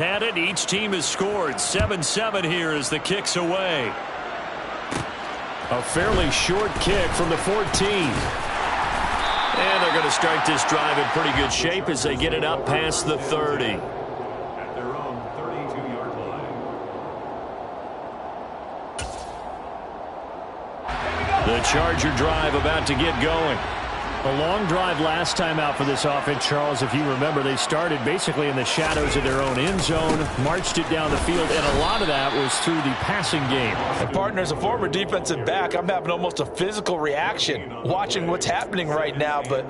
Had it. Each team has scored. 7-7 here as the kick's away. A fairly short kick from the 14. And they're going to start this drive in pretty good shape as they get it up past the 30. At their own 32-yard line. The Charger drive about to get going. A long drive last time out for this offense, Charles. If you remember, they started basically in the shadows of their own end zone, marched it down the field, and a lot of that was through the passing game. And partner, as a former defensive back, I'm having almost a physical reaction watching what's happening right now. But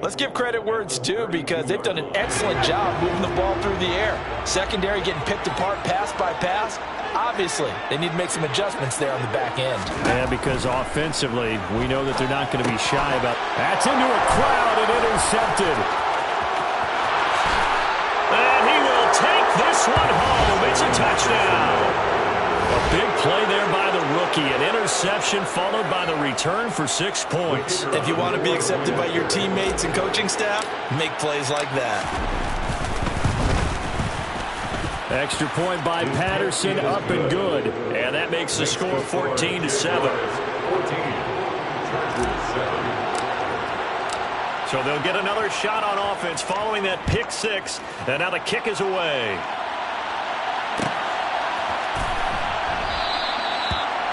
let's give credit where it's due, because they've done an excellent job moving the ball through the air. Secondary getting picked apart pass by pass. Obviously, they need to make some adjustments there on the back end. Yeah, because offensively, we know that they're not going to be shy about. That's into a crowd and intercepted. And he will take this one home. It's a touchdown. A big play there by the rookie. An interception followed by the return for 6 points. If you want to be accepted by your teammates and coaching staff, make plays like that. Extra point by Patterson, up and good. And that makes the score 14-7. So they'll get another shot on offense following that pick six. And now the kick is away.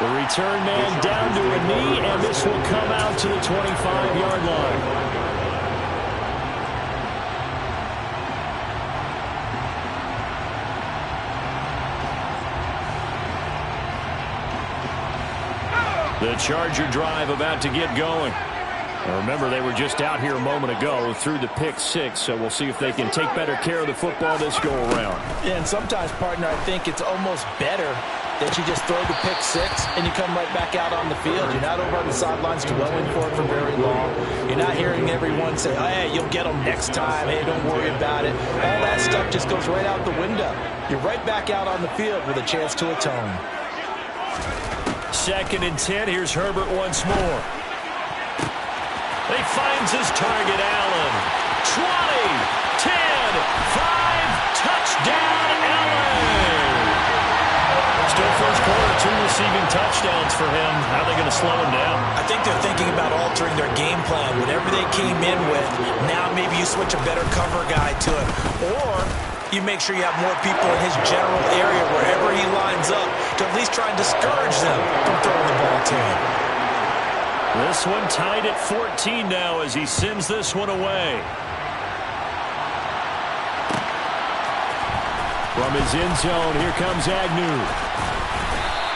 The return man down to a knee, and this will come out to the 25-yard line. The Charger drive about to get going. Now remember, they were just out here a moment ago through the pick six, so we'll see if they can take better care of the football this go-around. Yeah, and sometimes, partner, I think it's almost better that you just throw the pick six and you come right back out on the field. You're not over on the sidelines dwelling for it for very long. You're not hearing everyone say, oh, hey, you'll get them next time. Hey, don't worry about it. All that stuff just goes right out the window. You're right back out on the field with a chance to atone. 2nd and 10. Here's Herbert once more. He finds his target, Allen. 20, 10, 5, touchdown, Allen. Still first quarter, 2 receiving touchdowns for him. How are they going to slow him down? I think they're thinking about altering their game plan. Whatever they came in with, now maybe you switch a better cover guy to it. Or you make sure you have more people in his general area wherever he lines up to at least try and discourage them from throwing the ball to him. This one tied at 14 now as he sends this one away. From his end zone, here comes Agnew.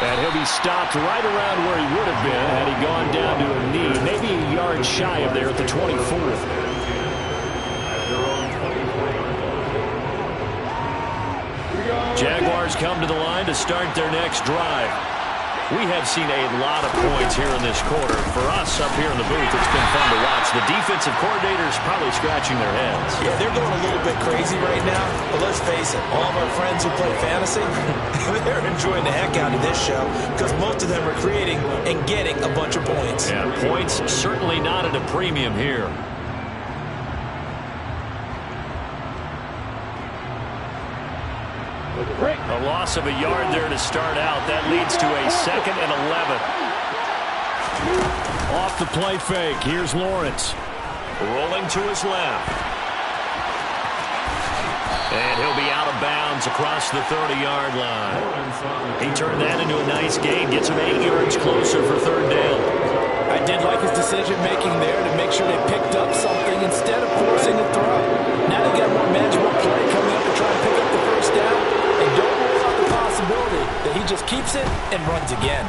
And he'll be stopped right around where he would have been had he gone down to a knee, maybe a yard shy of there at the 24th. Jaguars come to the line to start their next drive. We have seen a lot of points here in this quarter. For us up here in the booth, it's been fun to watch. The defensive coordinators probably scratching their heads. Yeah, they're going a little bit crazy right now. But let's face it, all of our friends who play fantasy, they're enjoying the heck out of this show because most of them are creating and getting a bunch of points. Yeah, points certainly not at a premium here. A loss of a yard there to start out. That leads to a 2nd and 11. Off the play fake. Here's Lawrence. Rolling to his left. And he'll be out of bounds across the 30-yard line. He turned that into a nice gain. Gets him 8 yards closer for 3rd down. I did like his decision-making there to make sure they picked up something instead of forcing a throw. Now they got more manageable play coming up to try and pick up the 1st down. And don't rule out the possibility that he just keeps it and runs again.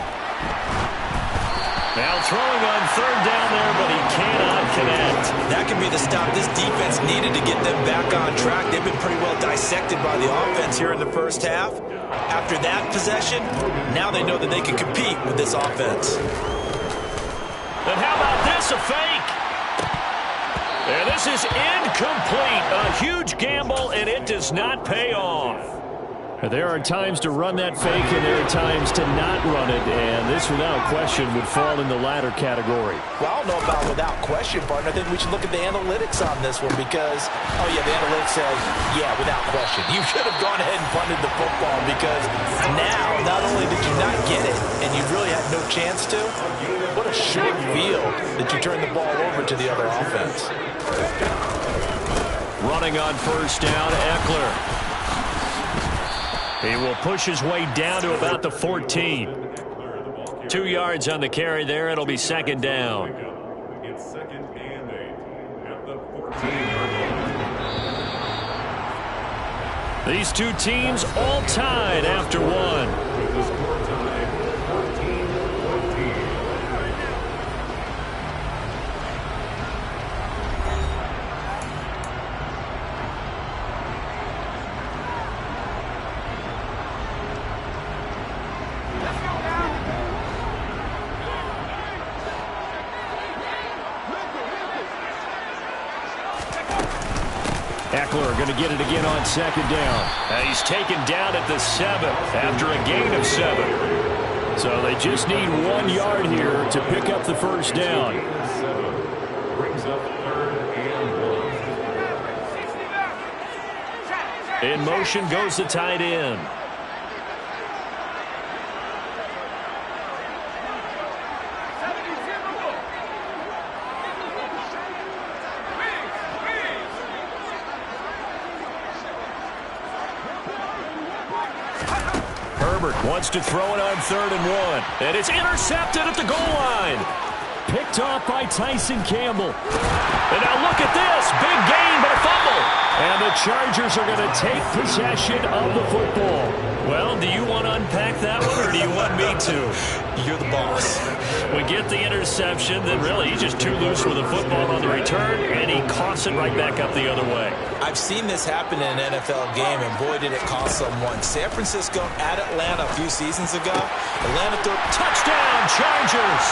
Now throwing on 3rd down there, but he cannot connect. That could be the stop this defense needed to get them back on track. They've been pretty well dissected by the offense here in the first half. After that possession, now they know that they can compete with this offense. And how about this, a fake? And this is incomplete. A huge gamble, and it does not pay off. There are times to run that fake, and there are times to not run it, and this, without question, would fall in the latter category. Well, I don't know about without question, partner. I think we should look at the analytics on this one because, oh, yeah, the analytics says, yeah, without question. You should have gone ahead and punted the football because now, not only did you not get it, and you really had no chance to, what a short field that you turned the ball over to the other offense. Running on first down, Eckler. He will push his way down to about the 14. 2 yards on the carry there. It'll be second down. It's second and 8 at the 14. These two teams all tied after one. With the score tied 14-14. Eckler going to get it again on second down. He's taken down at the 7 after a gain of 7. So they just need 1 yard here to pick up the first down. Brings up third and 1. In motion goes the tight end. Wants to throw it on 3rd and 1. And it's intercepted at the goal line. Picked off by Tyson Campbell. And now look at this. Big gain, but a fumble. And the Chargers are going to take possession of the football. Well, do you want to unpack that one, or do you want me to? You're the boss. We get the interception, then really he's just too loose with the football on the return, and he coughs it right back up the other way. I've seen this happen in an NFL game, and boy, did it cost someone. San Francisco at Atlanta a few seasons ago. Atlanta threw touchdown, Chargers.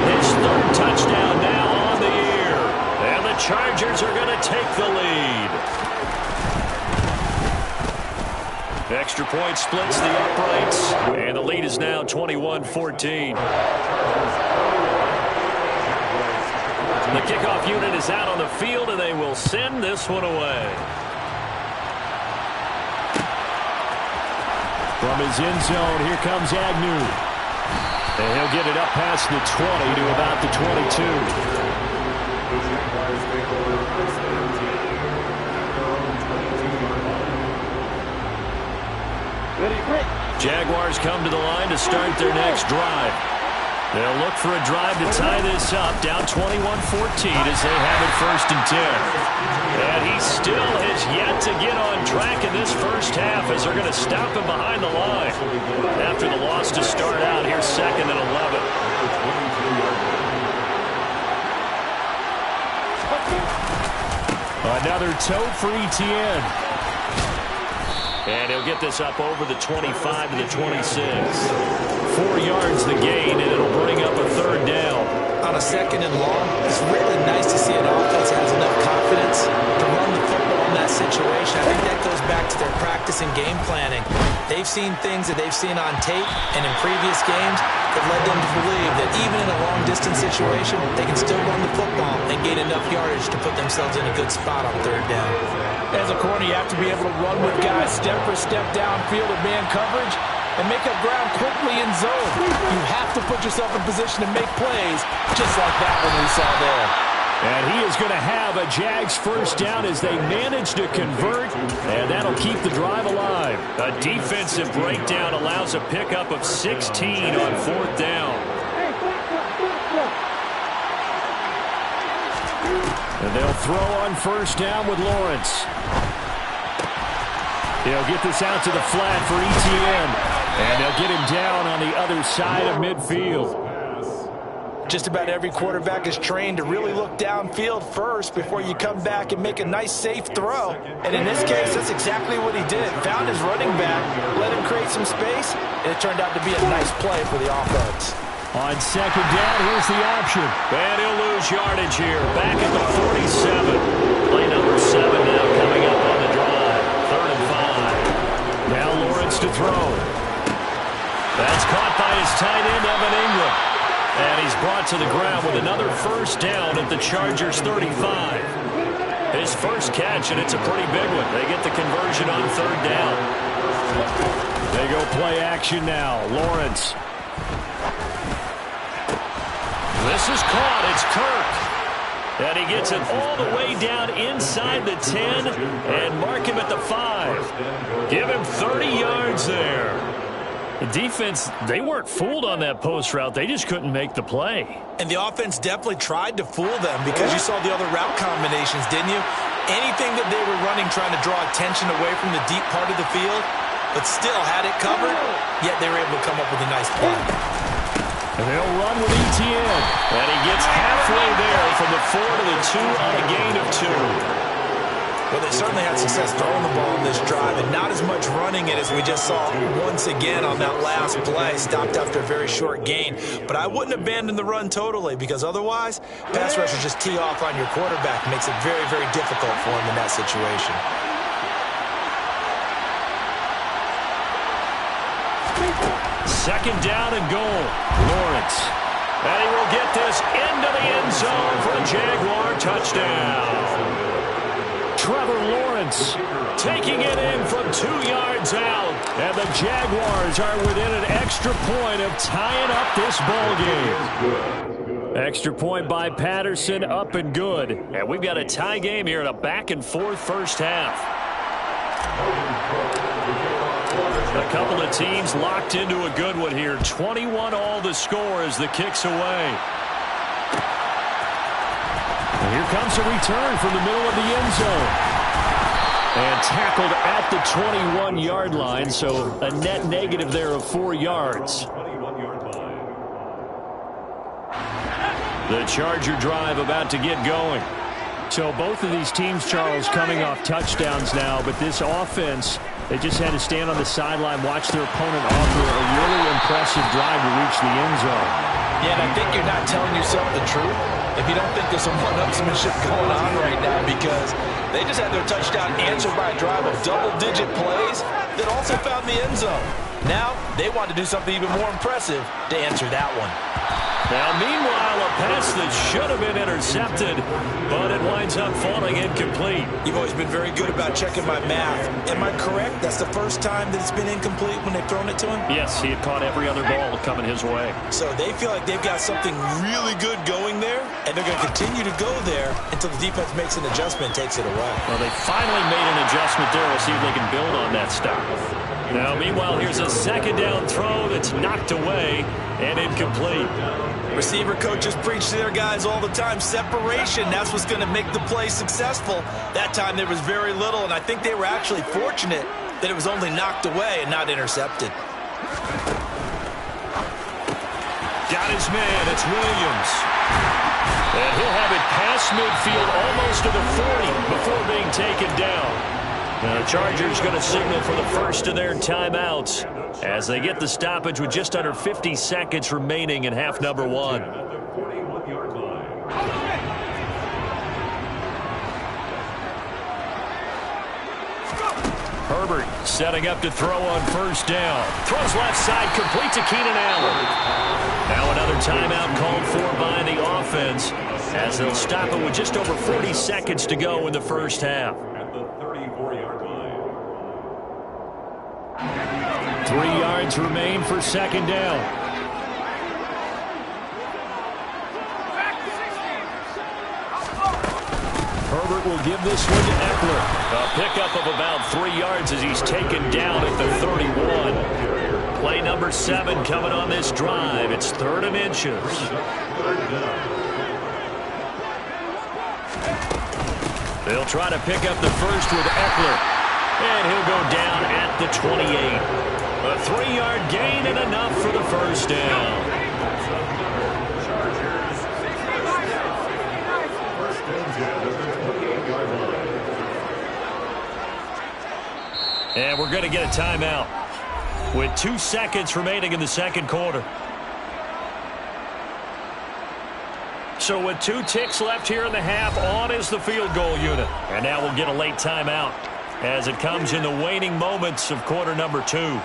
His 3rd touchdown now on the year. And the Chargers are going to take the lead. Extra point splits the uprights, and the lead is now 21-14. The kickoff unit is out on the field, and they will send this one away. From his end zone, here comes Agnew. And he'll get it up past the 20 to about the 22. Jaguars come to the line to start their next drive. They'll look for a drive to tie this up, down 21-14 as they have it 1st and 10. And he still has yet to get on track in this first half as they're going to stop him behind the line. After the loss to start out, here's 2nd and 11. Another toe for Etienne. And he'll get this up over the 25 to the 26. 4 yards the gain, and it'll bring up a 3rd down. On a 2nd and long, it's really nice to see an offense that has enough confidence to run the football in that situation. I think that goes back to their practice and game planning. They've seen things that they've seen on tape and in previous games that led them to believe that even in a long-distance situation, they can still run the football and gain enough yardage to put themselves in a good spot on 3rd down. As a corner, you have to be able to run with guys step for step downfield in man coverage and make up ground quickly in zone. You have to put yourself in position to make plays, just like that one we saw there. And he is going to have a Jags first down as they manage to convert, and that'll keep the drive alive. A defensive breakdown allows a pickup of 16 on 4th down. And they'll throw on first down with Lawrence. He'll get this out to the flat for Etienne. And they'll get him down on the other side of midfield. Just about every quarterback is trained to really look downfield first before you come back and make a nice, safe throw. And in this case, that's exactly what he did. Found his running back, let him create some space, and it turned out to be a nice play for the offense. On 2nd down, here's the option. And he'll lose yardage here. Back at the 47. Play number 7 now coming up on the drive. tight end, Evan Ingram. And he's brought to the ground with another first down at the Chargers' 35. His first catch, and it's a pretty big one. They get the conversion on third down. They go play action now. Lawrence. This is caught. It's Kirk. And he gets it all the way down inside the 10 and mark him at the 5. Give him 30 yards there. The defense, they weren't fooled on that post route. They just couldn't make the play. And the offense definitely tried to fool them because you saw the other route combinations, didn't you? Anything that they were running trying to draw attention away from the deep part of the field, but still had it covered, yet they were able to come up with a nice play. And they'll run with Etienne. And he gets halfway there from the 4 to the 2 on a gain of 2. Well, they certainly had success throwing the ball in this drive, and not as much running it as we just saw once again on that last play. Stopped after a very short gain. But I wouldn't abandon the run totally, because otherwise, pass rushers just tee off on your quarterback. It makes it very, very difficult for him in that situation. Second down and goal. Lawrence. And he will get this into the end zone for a Jaguar touchdown. Trevor Lawrence taking it in from 2 yards out. And the Jaguars are within an extra point of tying up this ball game. Extra point by Patterson, up and good. And we've got a tie game here in a back-and-forth first half. A couple of teams locked into a good one here. 21 all the score as the kick's away. And here comes a return from the middle of the end zone. And tackled at the 21-yard line, so a net negative there of 4 yards. The Charger drive about to get going. So both of these teams, Charles, coming off touchdowns now, but this offense, they just had to stand on the sideline, watch their opponent offer a really impressive drive to reach the end zone. Yeah, and I think you're not telling yourself the truth if you don't think there's some one-upsmanship going on right now, because they just had their touchdown answered by a drive of double-digit plays that also found the end zone. Now, they want to do something even more impressive to answer that one. Now, meanwhile, a pass that should have been intercepted, but it winds up falling incomplete. You've always been very good about checking my math. Am I correct? That's the first time that it's been incomplete when they've thrown it to him? Yes, he had caught every other ball coming his way. So they feel like they've got something really good going there, and they're going to continue to go there until the defense makes an adjustment and takes it away. Well, they finally made an adjustment there. We'll see if they can build on that stop. Now, meanwhile, here's a second down throw that's knocked away and incomplete. Receiver coaches preach to their guys all the time. Separation, that's what's going to make the play successful. That time there was very little, and I think they were actually fortunate that it was only knocked away and not intercepted. Got his man. It's Williams. And he'll have it past midfield almost to the 40 before being taken down. Now the Chargers going to signal for the first of their timeouts as they get the stoppage with just under 50 seconds remaining in half number 1. Herbert setting up to throw on first down. Throws left side, complete to Keenan Allen. Now another timeout called for by the offense as they'll stop it with just over 40 seconds to go in the first half. 3 yards remain for second down. Herbert will give this one to Eckler. A pickup of about 3 yards as he's taken down at the 31. Play number 7 coming on this drive. It's 3rd and inches. They'll try to pick up the first with Eckler. And he'll go down at the 28. A 3-yard gain and enough for the first down. And we're going to get a timeout with 2 seconds remaining in the second quarter. So with 2 ticks left here in the half, on is the field goal unit. And now we'll get a late timeout as it comes in the waning moments of quarter number 2.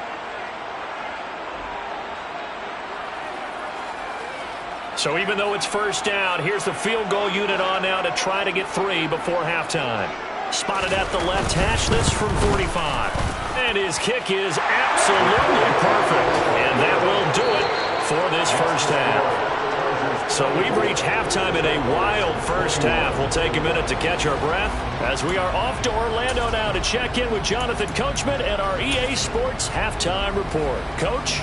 So even though it's first down, here's the field goal unit on now to try to get 3 before halftime. Spotted at the left hash, this from 45. And his kick is absolutely perfect. And that will do it for this first half. So we've reached halftime in a wild first half. We'll take a minute to catch our breath as we are off to Orlando now to check in with Jonathan Coachman and our EA Sports Halftime Report. Coach?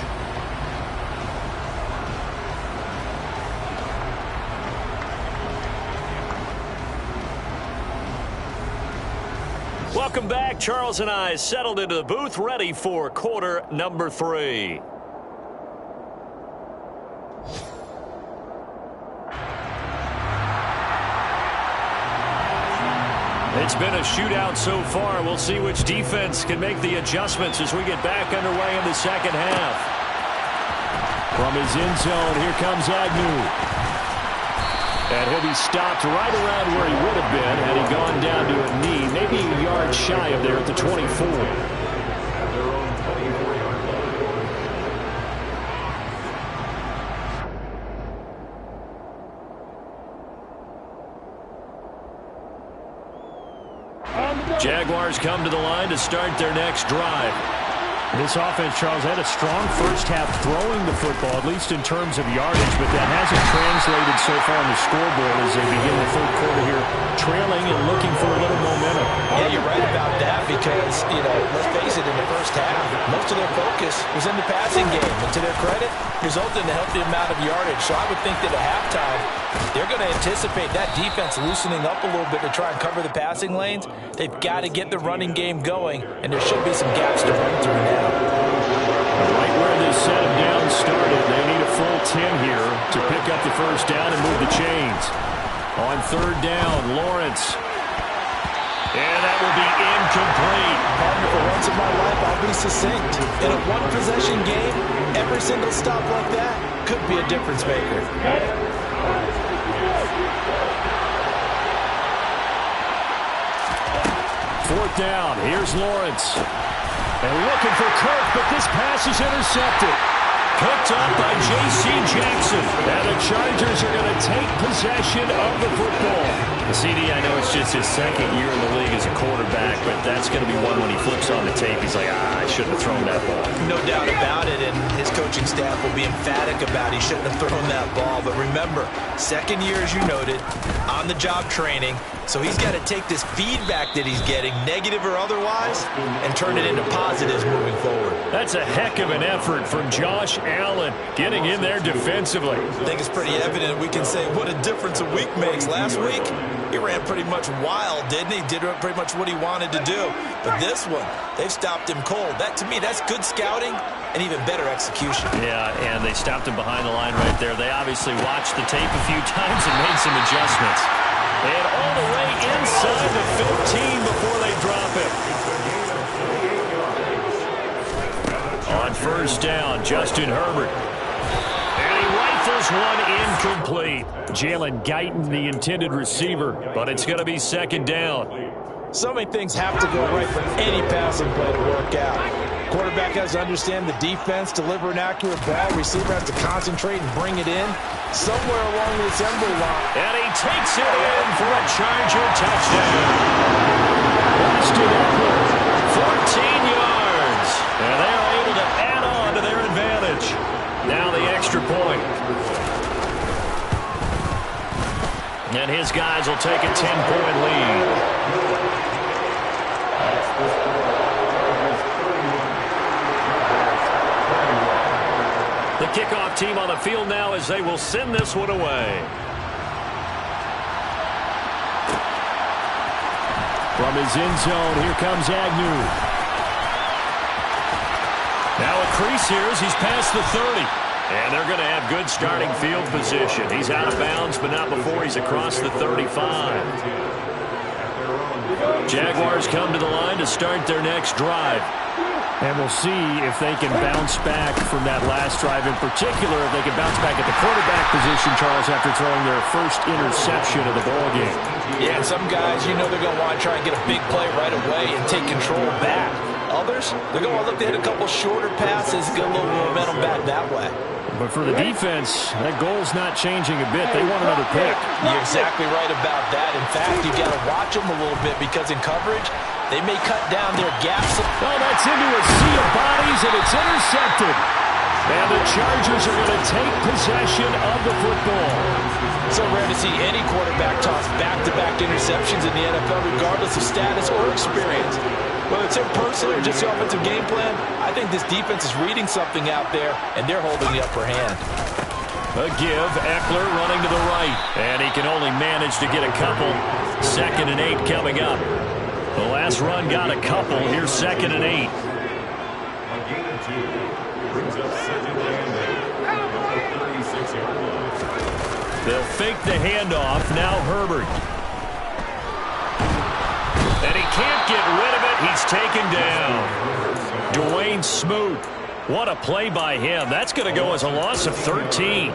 Welcome back. Charles and I settled into the booth, ready for quarter number 3. It's been a shootout so far. We'll see which defense can make the adjustments as we get back underway in the second half. From his end zone, here comes Agnew. And he'll be stopped right around where he would have been had he gone down to a knee, maybe a yard shy of there at the 24. Jaguars come to the line to start their next drive. This offense, Charles, had a strong first half throwing the football, at least in terms of yardage, but that hasn't translated so far on the scoreboard as they begin the third quarter here, trailing and looking for a little momentum. Yeah, you're right about that because, let's face it, in the first half, most of their focus was in the passing game. And to their credit, resulted in a healthy amount of yardage. So I would think that at halftime, they're going to anticipate that defense loosening up a little bit to try and cover the passing lanes. They've got to get the running game going, and there should be some gaps to run through now. Right where they set him down started, they need a full 10 here to pick up the first down and move the chains. On third down, Lawrence. And that will be incomplete. Partner, for once in my life, I'll be succinct. In a one-possession game, every single stop like that could be a difference maker. Fourth down, here's Lawrence. And looking for Kirk, but this pass is intercepted. Picked up by J.C. Jackson. And the Chargers are going to take possession of the football. The CD, I know it's just his second year in the league as a quarterback, but that's going to be one when he flips on the tape. He's like, I shouldn't have thrown that ball. No doubt about it, and his coaching staff will be emphatic about he shouldn't have thrown that ball. But remember, second year, as you noted, on-the-job training. So he's got to take this feedback that he's getting, negative or otherwise, and turn it into positives moving forward. That's a heck of an effort from Josh Allen getting in there defensively. I think it's pretty evident we can say what a difference a week makes. Last week, he ran pretty much wild, didn't he? Did pretty much what he wanted to do. But this one, they've stopped him cold. That, to me, that's good scouting and even better execution. Yeah, and they stopped him behind the line right there. They obviously watched the tape a few times and made some adjustments. And all the way inside the 15 before they drop it. On first down, Justin Herbert. And he rifles one incomplete. Jalen Guyton, the intended receiver, but it's going to be second down. So many things have to go right for any passing play to work out. Quarterback has to understand the defense, deliver an accurate ball. Receiver has to concentrate and bring it in somewhere along the assembly line. And he takes it in for a Charger touchdown. Austin Eckler, 14 yards. And they are able to add on to their advantage. Now the extra point. And his guys will take a 10-point lead. The kickoff team on the field now as they will send this one away. From his end zone, here comes Agnew. Now a crease here as he's past the 30. And they're going to have good starting field position. He's out of bounds, but not before he's across the 35. Jaguars come to the line to start their next drive. And we'll see if they can bounce back from that last drive. In particular, if they can bounce back at the quarterback position, Charles, after throwing their first interception of the ballgame. Yeah, and some guys, they're going to want to try and get a big play right away and take control back. Others, Steelers, they're going to look to hit a couple shorter passes, get a little momentum back that way. But for the defense, that goal's not changing a bit. They want another pick. You're exactly right about that. In fact, you got to watch them a little bit because in coverage, they may cut down their gaps. Oh, that's into a sea of bodies, and it's intercepted. And the Chargers are going to take possession of the football. So rare to see any quarterback toss back-to-back interceptions in the NFL, regardless of status or experience. Whether it's him personally or just the offensive game plan, I think this defense is reading something out there, and they're holding the upper hand. A give, Eckler running to the right, and he can only manage to get a couple. 2nd and 8 coming up. The last run got a couple. Here's 2nd and 8. They'll fake the handoff. Now Herbert. And he can't get rid of it. He's taken down. Dwayne Smoot. What a play by him. That's going to go as a loss of 13.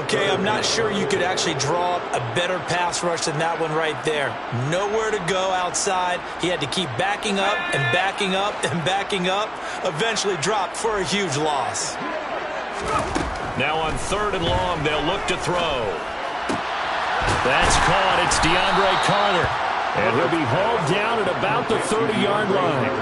Okay, I'm not sure you could actually draw up a better pass rush than that one right there. Nowhere to go outside. He had to keep backing up and backing up and backing up. Eventually dropped for a huge loss. Now on 3rd and long, they'll look to throw. That's caught. It's DeAndre Carter. And he'll be hauled down at about the 30-yard line.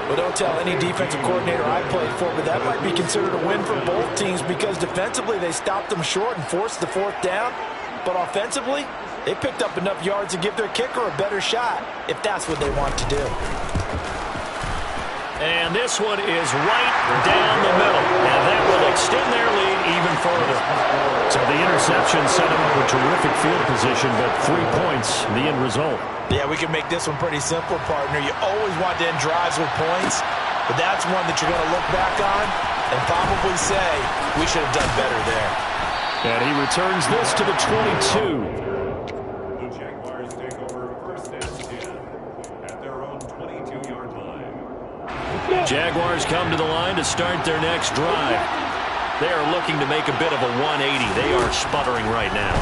Well, don't tell any defensive coordinator I played for, but that might be considered a win for both teams because defensively they stopped them short and forced the 4th down. But offensively, they picked up enough yards to give their kicker a better shot if that's what they want to do. And this one is right down the middle. And that will extend their lead even further. So the interception set him up a terrific field position, but 3 points, the end result. Yeah, we can make this one pretty simple, partner. You always want to end drives with points, but that's one that you're going to look back on and probably say, we should have done better there. And he returns this to the 22. The Jaguars take over 1st and 10 at their own 22-yard line. Jaguars come to the line to start their next drive. They are looking to make a bit of a 180. They are sputtering right now.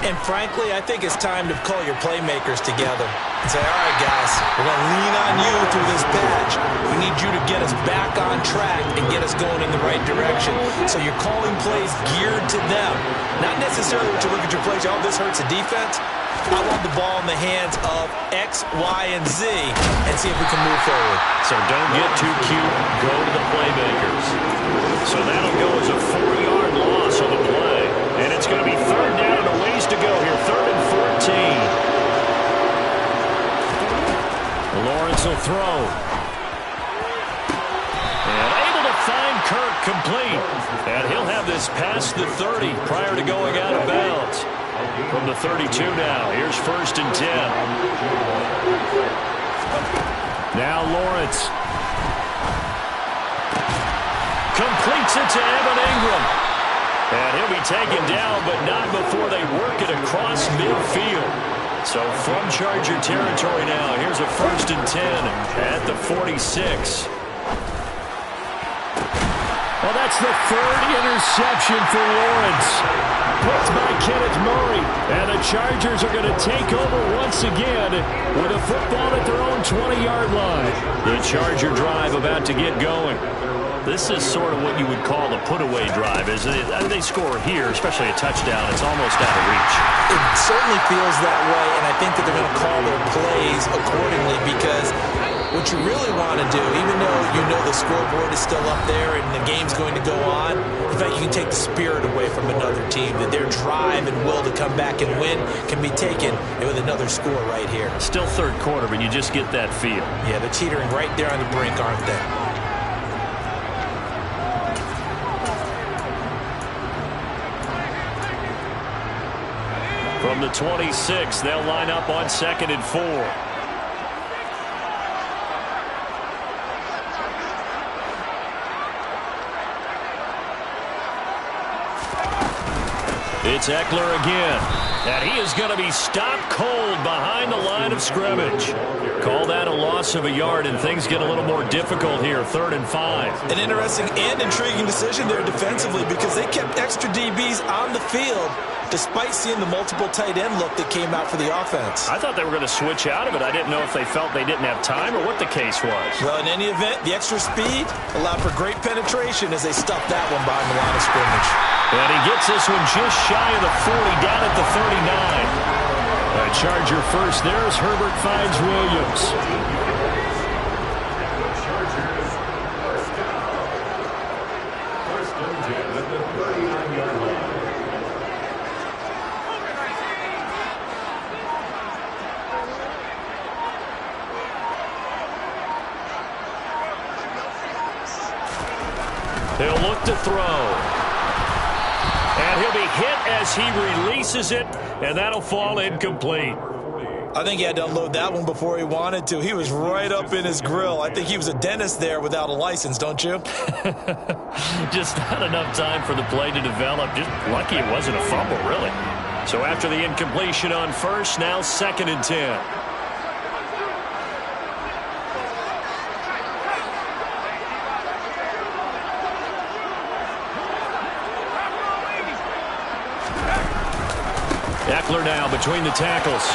And frankly, I think it's time to call your playmakers together and say, all right, guys, we're going to lean on you through this patch. We need you to get us back on track and get us going in the right direction. So you're calling plays geared to them. Not necessarily what you look at your plays, oh, this hurts the defense. I want the ball in the hands of X, Y, and Z and see if we can move forward. So don't get too cute. Go to the playmakers. So that'll go as a 4-yard loss on the play. And it's going to be 3rd down and a ways to go here. 3rd and 14. Lawrence will throw. And able to find Kirk complete. And he'll have this past the 30 prior to going out of bounds. From the 32 now. Here's 1st and 10. Now Lawrence. Completes it to Evan Ingram. And he'll be taken down, but not before they work it across midfield. So from Charger territory now, here's a 1st and 10 at the 46. Well, that's the 3rd interception for Lawrence. Picked by Kenneth Murray. And the Chargers are going to take over once again with a football at their own 20-yard line. The Charger drive about to get going. This is sort of what you would call a put-away drive, isn't it? They score here, especially a touchdown. It's almost out of reach. It certainly feels that way, and I think that they're going to call their plays accordingly because what you really want to do, even though you know the scoreboard is still up there and the game's going to go on, in fact, you can take the spirit away from another team, that their drive and will to come back and win can be taken with another score right here. Still 3rd quarter, but you just get that feel. Yeah, they're teetering right there on the brink, aren't they? From the 26, they'll line up on 2nd and 4. It's Eckler again. And he is going to be stopped cold behind the line of scrimmage. Call that a loss of a yard, and things get a little more difficult here, 3rd and 5. An interesting and intriguing decision there defensively because they kept extra DBs on the field despite seeing the multiple tight end look that came out for the offense. I thought they were going to switch out of it. I didn't know if they felt they didn't have time or what the case was. Well, in any event, the extra speed allowed for great penetration as they stuffed that one behind the line of scrimmage. And he gets this one just shy of the 40, down at the 39. A Charger first. There's Herbert finds Williams. He'll look to throw. And he'll be hit as he releases it, and that'll fall incomplete. I think he had to unload that one before he wanted to. He was right up in his grill. I think he was a dentist there without a license, don't you? Just not enough time for the play to develop. Just lucky it wasn't a fumble, really. So after the incompletion on first, now 2nd and 10. Eckler now between the tackles.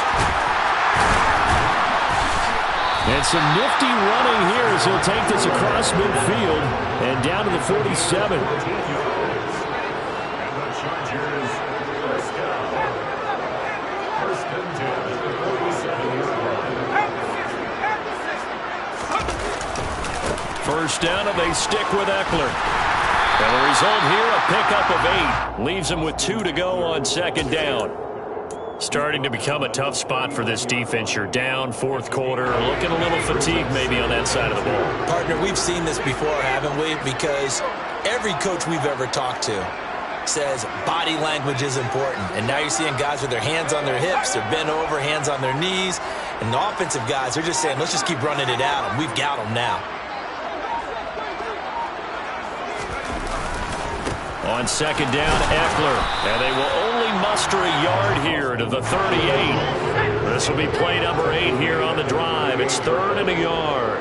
And some nifty running here as he'll take this across midfield and down to the 47. First down, and they stick with Eckler. And the result here, a pickup of 8. Leaves him with 2 to go on 2nd down. Starting to become a tough spot for this defense. You're down 4th quarter, looking a little fatigued maybe on that side of the ball. Partner, we've seen this before, haven't we? Because every coach we've ever talked to says body language is important. And now you're seeing guys with their hands on their hips, they're bent over, hands on their knees. And the offensive guys, they're just saying, let's just keep running it at them. We've got them now. On 2nd down, Eckler. And they will only muster a yard here to the 38. This will be play number 8 here on the drive. It's 3rd and a yard.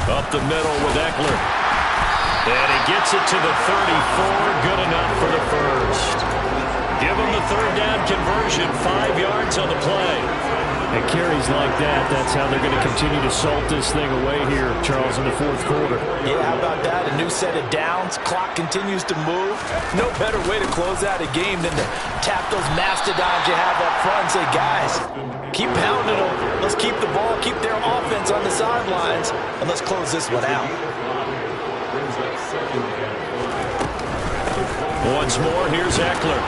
Up the middle with Eckler. And he gets it to the 34. Good enough for the first. Give him the 3rd down conversion, 5 yards on the play. And carries like that, that's how they're going to continue to salt this thing away here, Charles, in the 4th quarter. Yeah, how about that? A new set of downs. Clock continues to move. No better way to close out a game than to tap those mastodons you have up front and say, guys, keep pounding them. Let's keep the ball, keep their offense on the sidelines, and let's close this one out. Once more, here's Eckler.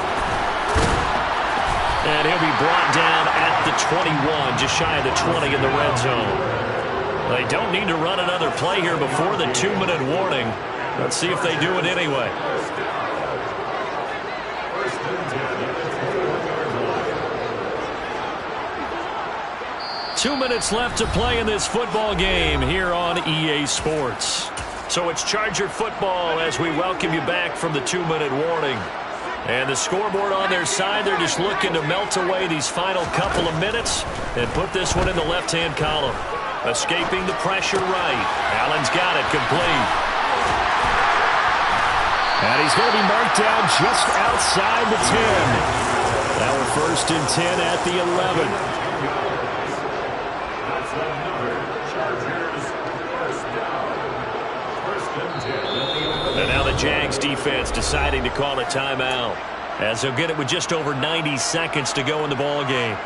And he'll be brought down at the 21, just shy of the 20 in the red zone. They don't need to run another play here before the 2-minute warning. Let's see if they do it anyway. Two minutes left to play in this football game here on EA Sports. So it's Charger football as we welcome you back from the 2-minute warning. And the scoreboard on their side, they're just looking to melt away these final couple of minutes and put this one in the left-hand column. Escaping the pressure right. Allen's got it complete. And he's going to be marked down just outside the 10. Now we're 1st and 10 at the 11. And now the Jags defense deciding to call a timeout as they'll get it with just over 90 seconds to go in the ball game.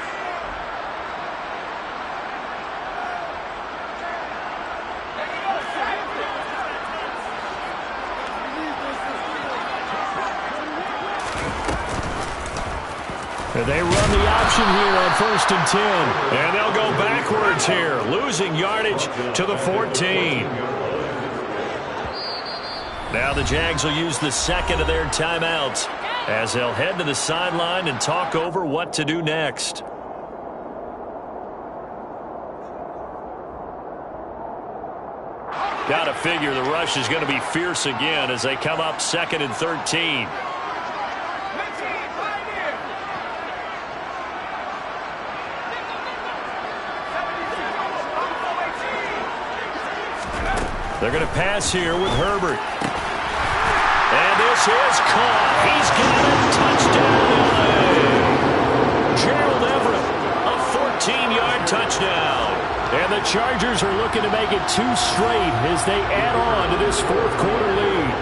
And they run the option here on 1st and 10. And they'll go backwards here, losing yardage to the 14. Now the Jags will use the 2nd of their timeouts as they'll head to the sideline and talk over what to do next. Got to figure the rush is going to be fierce again as they come up 2nd and 13. They're going to pass here with Herbert. And this is caught. He's got a touchdown, LA. Gerald Everett, a 14-yard touchdown. And the Chargers are looking to make it 2 straight as they add on to this 4th quarter lead.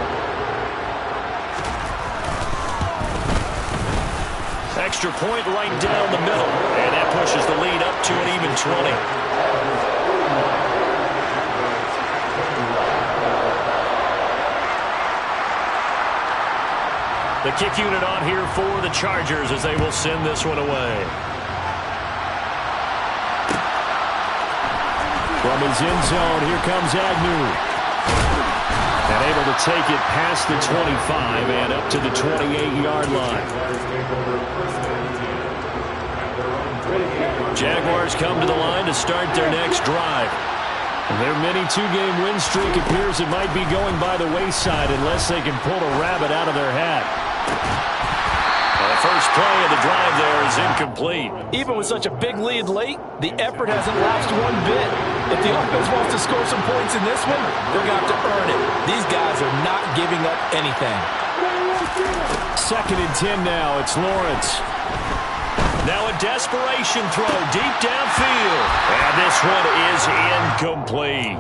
Extra point right down the middle. And that pushes the lead up to an even 20. The kick unit on here for the Chargers as they will send this one away. From his end zone, here comes Agnew. And able to take it past the 25 and up to the 28-yard line. Jaguars come to the line to start their next drive. Their mini 2-game win streak appears it might be going by the wayside unless they can pull a rabbit out of their hat. The first play of the drive there is incomplete. Even with such a big lead late, the effort hasn't lapsed one bit. If the offense wants to score some points in this one, they're going to have to earn it. These guys are not giving up anything. 2nd and 10 now. It's Lawrence. Now a desperation throw deep downfield. And this one is incomplete.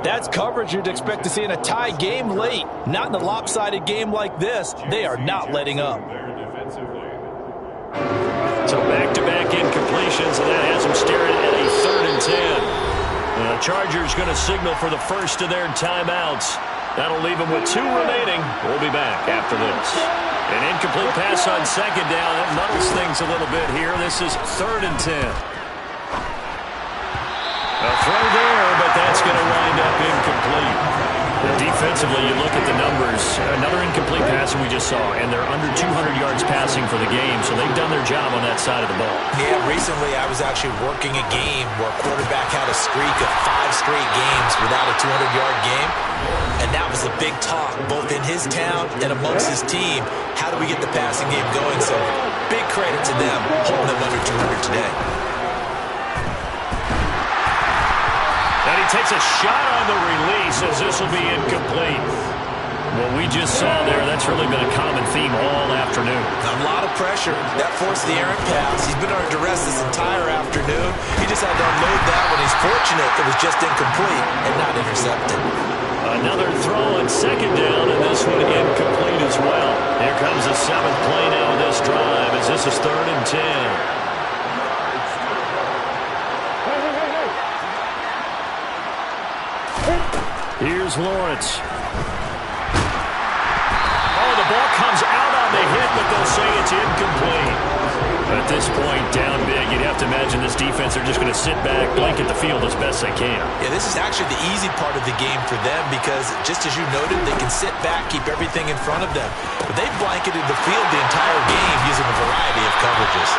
That's coverage you'd expect to see in a tie game late. Not in a lopsided game like this. They are not letting up. So back-to-back incompletions, and that has them staring at a 3rd and 10. The Chargers going to signal for the first of their timeouts. That'll leave them with 2 remaining. We'll be back after this. An incomplete pass on 2nd down. That muddles things a little bit here. This is 3rd and 10. A throw there, but that's going to wind up incomplete. Defensively, you look at the numbers. Another incomplete pass we just saw, and they're under 200 yards passing for the game, so they've done their job on that side of the ball. Yeah, recently I was actually working a game where a quarterback had a streak of 5 straight games without a 200-yard game, and that was the big talk, both in his town and amongst his team. How do we get the passing game going? So big credit to them, holding them under 200 today. And he takes a shot on the release as this will be incomplete. What we just saw there, that's really been a common theme all afternoon. A lot of pressure. That forced the errant pass. He's been under duress this entire afternoon. He just had to unload that one. He's fortunate it was just incomplete and not intercepted. Another throw on 2nd down, and this one incomplete as well. Here comes the 7th play now of this drive as this is 3rd and 10. Here's Lawrence. Oh, the ball comes out on the hit, but they'll say it's incomplete. At this point, down big, you'd have to imagine this defense are just going to sit back, blanket the field as best they can. Yeah, this is actually the easy part of the game for them because, just as you noted, they can sit back, keep everything in front of them. But they've blanketed the field the entire game using a variety of coverages.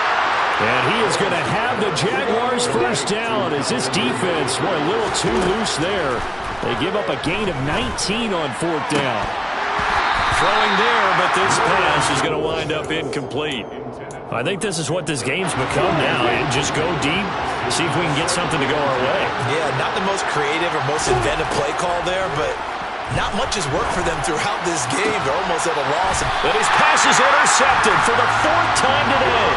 And he is going to have the Jaguars first down as this defense, boy, a little too loose there. They give up a gain of 19 on 4th down. Throwing there, but this pass is going to wind up incomplete. I think this is what this game's become now. And just go deep, see if we can get something to go our way. Yeah, not the most creative or most inventive play call there, but not much has worked for them throughout this game. They're almost at a loss. But his pass is intercepted for the 4th time today.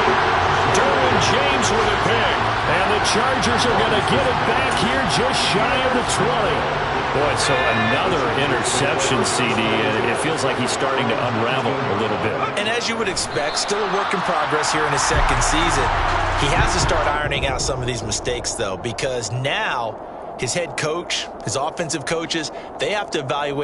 Derwin James with a pick. And the Chargers are going to get it back here just shy of the 20. Boy, so another interception, CD, and it feels like he's starting to unravel a little bit. And as you would expect, still a work in progress here in his 2nd season. He has to start ironing out some of these mistakes, though, because now his head coach, his offensive coaches, they have to evaluate